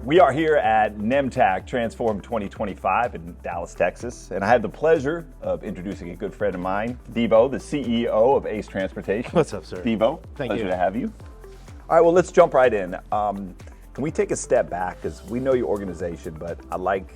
We are here at NEMTAC Transform 2025 in Dallas, Texas, and I have the pleasure of introducing a good friend of mine, Devo, the CEO of ACE Transportation. What's up, sir? Devo, Thank you. pleasure to have you. All right, well, let's jump right in. Can we take a step back, because we know your organization, but I'd like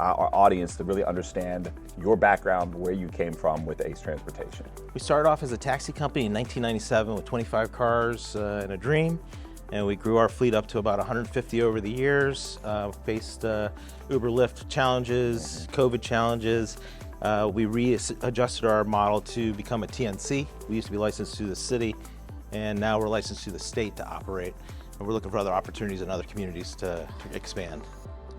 our audience to really understand your background, where you came from with ACE Transportation. We started off as a taxi company in 1997 with 25 cars and a dream. And we grew our fleet up to about 150 over the years, faced Uber Lyft challenges, COVID challenges. We readjusted our model to become a TNC. We used to be licensed to the city, and now we're licensed to the state to operate. And we're looking for other opportunities in other communities to expand.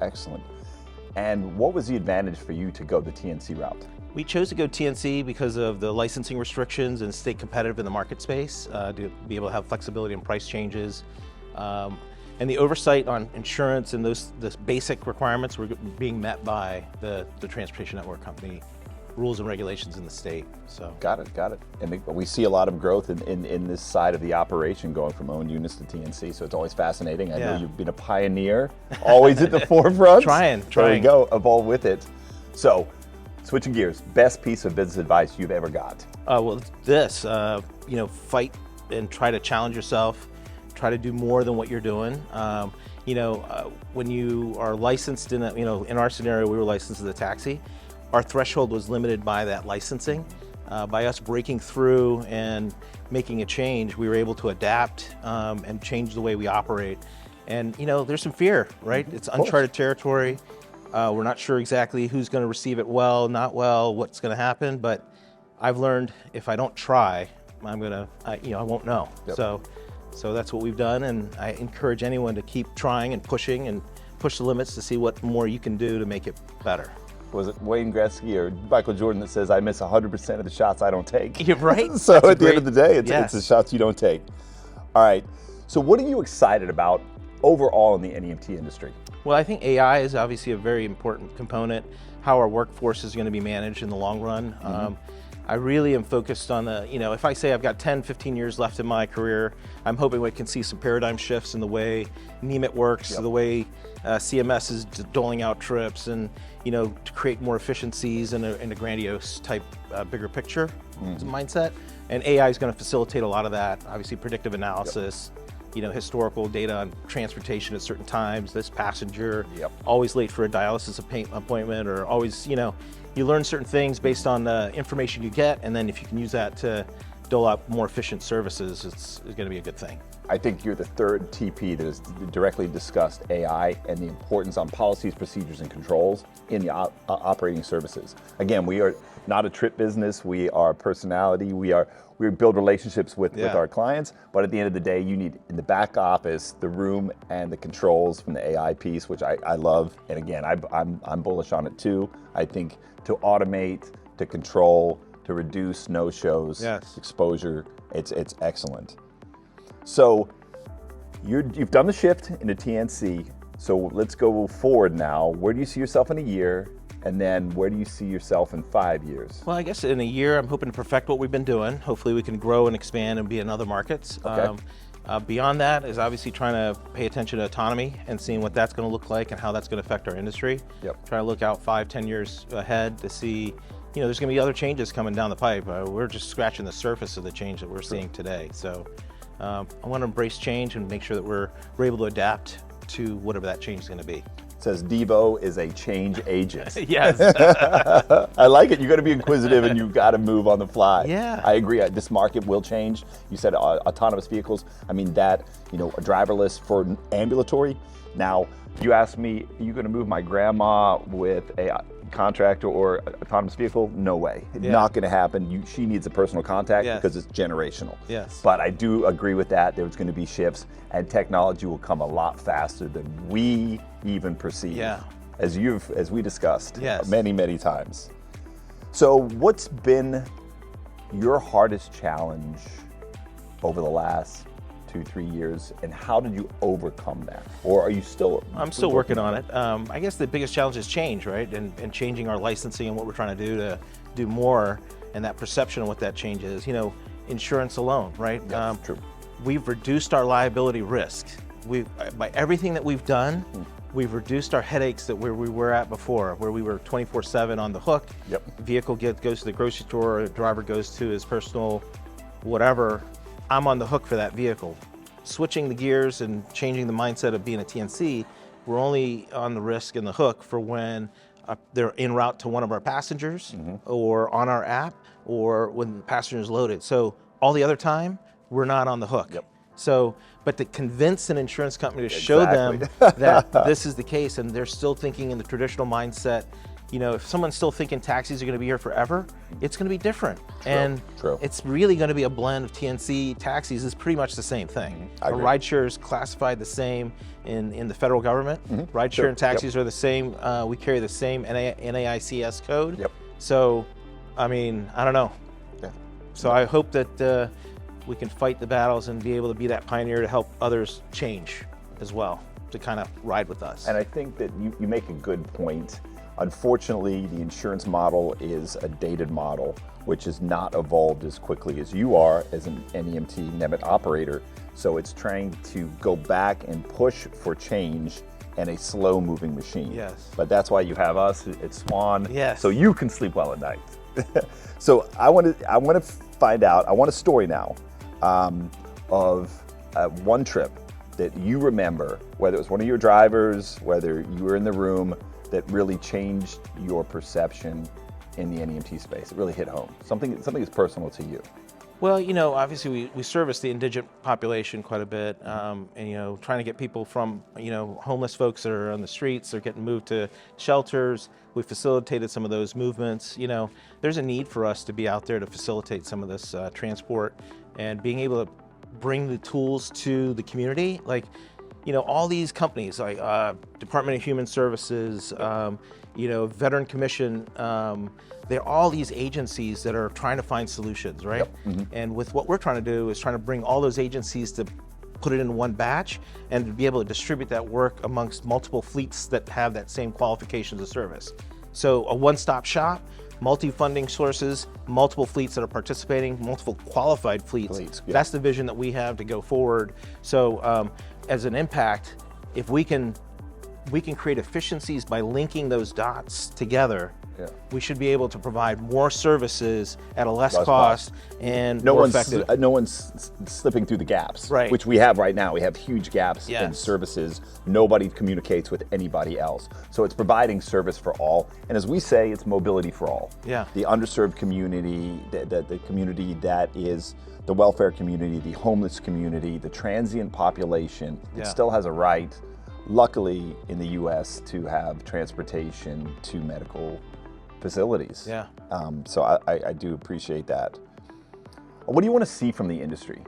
Excellent. And what was the advantage for you to go the TNC route? We chose to go TNC because of the licensing restrictions and stay competitive in the market space, to be able to have flexibility in price changes. And the oversight on insurance and those basic requirements were being met by the Transportation Network Company rules and regulations in the state. So Got it. And we see a lot of growth in this side of the operation, going from owned units to TNC, so it's always fascinating. I know you've been a pioneer, always at the forefront. Trying. There you go, evolve with it. So, switching gears, best piece of business advice you've ever got? Well, this, fight and try to challenge yourself, try to do more than what you're doing. When you are licensed in our scenario, we were licensed as a taxi. Our threshold was limited by that licensing. By us breaking through and making a change, we were able to adapt and change the way we operate. And there's some fear, right? It's uncharted territory. We're not sure exactly who's going to receive it well, not well, what's going to happen. But I've learned if I don't try, I won't know. Yep. So that's what we've done, and I encourage anyone to keep trying and pushing and push the limits to see what more you can do to make it better. Was it Wayne Gretzky or Michael Jordan that says, I miss 100% of the shots I don't take? You're right. So at the end of the day, it's the shots you don't take. All right, so what are you excited about overall in the NEMT industry? Well, I think AI is obviously a very important component, how our workforce is going to be managed in the long run. I really am focused on if I say I've got 10, 15 years left in my career, I'm hoping we can see some paradigm shifts in the way NEMT works, the way CMS is doling out trips, and to create more efficiencies in a grandiose type bigger picture mindset. And AI is going to facilitate a lot of that. Obviously, predictive analysis, historical data on transportation at certain times, this passenger, always late for a dialysis appointment, or always, you learn certain things based on the information you get, and then if you can use that to dole out more efficient services, it's going to be a good thing. I think you're the third TP that has directly discussed AI and the importance on policies, procedures, and controls in the operating services. Again, we are not a trip business. We are personality. We build relationships with our clients, but at the end of the day, you need in the back office the room and the controls from the AI piece, which I love. And again, I'm bullish on it too. I think to automate, to control, to reduce no-shows, exposure, it's excellent. So you've done the shift into TNC. So let's go forward now. Where do you see yourself in a year? And then where do you see yourself in 5 years? Well, I guess in a year, I'm hoping to perfect what we've been doing. Hopefully we can grow and expand and be in other markets. Okay. Beyond that is obviously trying to pay attention to autonomy and seeing what that's going to look like and how that's going to affect our industry. Trying to look out 5, 10 years ahead to see, there's going to be other changes coming down the pipe. We're just scratching the surface of the change that we're seeing today. So I want to embrace change and make sure that we're able to adapt to whatever that change is going to be. It says Devo is a change agent. Yes. I like it. You got to be inquisitive and you've got to move on the fly. Yeah. I agree. This market will change. You said autonomous vehicles. I mean driverless for ambulatory. Now, you asked me, are you going to move my grandma with a contractor or autonomous vehicle? No way. Not going to happen. She needs a personal contact because it's generational. Yes. But I do agree with that. There's going to be shifts, and technology will come a lot faster than we even perceive. As we discussed many, many times. So what's been your hardest challenge over the last 2-3 years, and how did you overcome that? Or are you still? I'm still working on it. I guess the biggest challenge is change, right? And changing our licensing and what we're trying to do more, and that perception of what that change is. Insurance alone, right? Yes, true. We've reduced our liability risk by everything that we've done, we've reduced our headaches that where we were at before, where we were 24/7 on the hook. Yep. Vehicle goes to the grocery store, the driver goes to his personal whatever. I'm on the hook for that vehicle. Switching the gears and changing the mindset of being a TNC, we're only on the risk and the hook for when they're en route to one of our passengers or on our app or when the passenger's loaded. So all the other time, we're not on the hook. Yep. So, but to convince an insurance company to show them that this is the case and they're still thinking in the traditional mindset, you know, if someone's still thinking taxis are going to be here forever, it's going to be different. True. It's really going to be a blend of TNC. Taxis is pretty much the same thing. I agree. Rideshare is classified the same in the federal government. Rideshare and taxis are the same. We carry the same NAICS code. Yep. So, I mean, I don't know. Yeah. So I hope that we can fight the battles and be able to be that pioneer to help others change as well, to kind of ride with us. And I think that you make a good point. Unfortunately, the insurance model is a dated model, which has not evolved as quickly as you are as an NEMT NEMT operator. So it's trying to go back and push for change and a slow moving machine. Yes. But that's why you have us at S.W.A.N. Yes. So you can sleep well at night. So I want to find out, I want a story now of one trip that you remember, whether it was one of your drivers, whether you were in the room, that really changed your perception in the NEMT space. It really hit home. Something that's personal to you. Well, you know, obviously we service the indigent population quite a bit, and you know, trying to get people from, you know, homeless folks that are on the streets, they're getting moved to shelters. We facilitated some of those movements. You know, there's a need for us to be out there to facilitate some of this transport and being able to bring the tools to the community. Like, you know, all these companies like Department of Human Services, you know, Veteran Commission, they're all these agencies that are trying to find solutions, right? Yep. And with what we're trying to do is trying to bring all those agencies to put it in one batch and to be able to distribute that work amongst multiple fleets that have that same qualifications of service. So a one-stop shop, multi-funding sources, multiple fleets that are participating, multiple qualified fleets. Yeah. That's the vision that we have to go forward. So as an impact, if we can create efficiencies by linking those dots together, we should be able to provide more services at a less cost and more effective. No one's slipping through the gaps, Right. which we have right now. We have huge gaps in Yes. services. Nobody communicates with anybody else. So it's providing service for all. And as we say, it's mobility for all. Yeah. The underserved community, the community that is the welfare community, the homeless community, the transient population, it still has a right, luckily in the US, to have transportation to medical facilities. Yeah. So I do appreciate that. What do you want to see from the industry?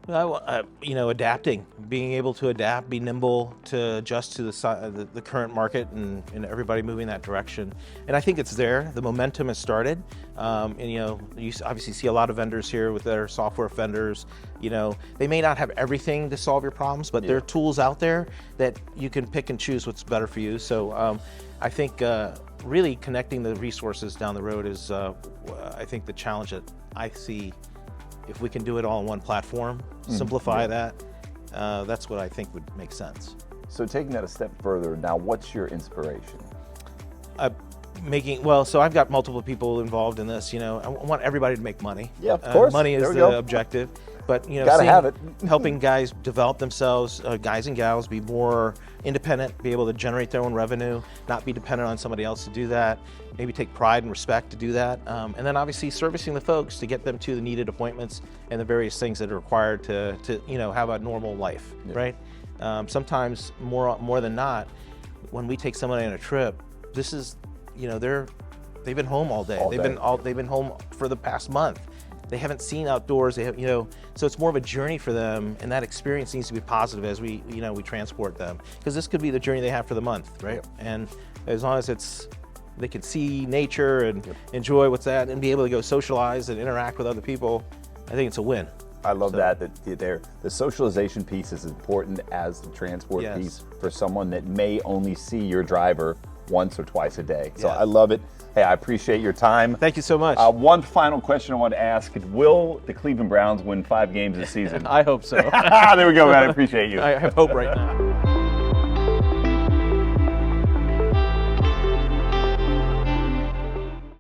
You know, adapting, being able to adapt, be nimble to adjust to the current market and everybody moving that direction. And I think it's there. The momentum has started. And you know, you obviously see a lot of vendors here with their software vendors. You know, they may not have everything to solve your problems, but there are tools out there that you can pick and choose what's better for you. So I think really connecting the resources down the road is, I think, the challenge that I see. If we can do it all on one platform, simplify that, that's what I think would make sense. So taking that a step further, now what's your inspiration? So I've got multiple people involved in this. You know, I want everybody to make money. Yeah, of course. Money is the objective, but you know, Gotta have it. helping guys develop themselves, guys and gals, be more independent, be able to generate their own revenue, not be dependent on somebody else to do that. Maybe take pride and respect to do that, and then obviously servicing the folks to get them to the needed appointments and the various things that are required to you know, have a normal life, right? Sometimes more than not, when we take somebody on a trip, this is, you know, they've been home all day. They've been home for the past month. They haven't seen outdoors. They have, you know, so it's more of a journey for them, and that experience needs to be positive as we transport them, because this could be the journey they have for the month, right? And as long as they can see nature and enjoy what's that, and be able to go socialize and interact with other people, I think it's a win. I love that the socialization piece is important as the transport piece for someone that may only see your driver once or twice a day. So Yeah. I love it. Hey, I appreciate your time. Thank you so much. One final question I want to ask. Will the Cleveland Browns win 5 games this season? I hope so. There we go, man. I appreciate you. I hope right now.